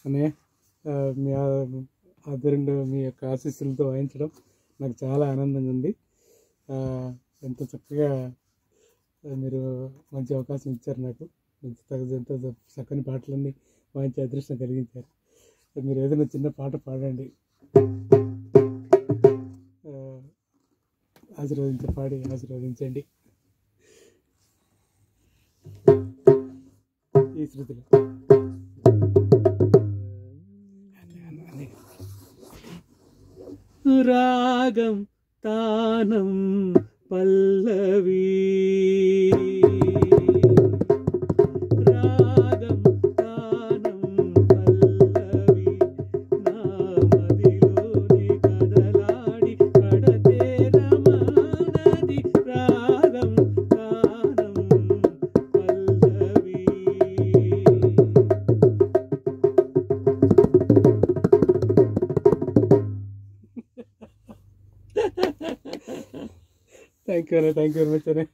అనే మీ ఆధ్వర్యంలో మీ యొక్క ఆశీస్సులతో వాయించడం నాకు చాలా ఆనందంగా ఉంది. ఎంతో చక్కగా మీరు మంచి అవకాశం ఇచ్చారు నాకు. ఎంతో చక్కని పాటలన్నీ వాయించే అదృష్టం కలిగించారు. మీరు ఏదైనా చిన్న పాట పాడండి, ఆశీర్వదించండి ఈ శృతిలో. రాగం తానం పల్లవి, రాగం తానం పల్లవి, నా మదిలోని కదలాడి కడతేరమనది, రాగం తానం పల్లవి. థ్యాంక్ యూ వెరీ మచ్ అనే.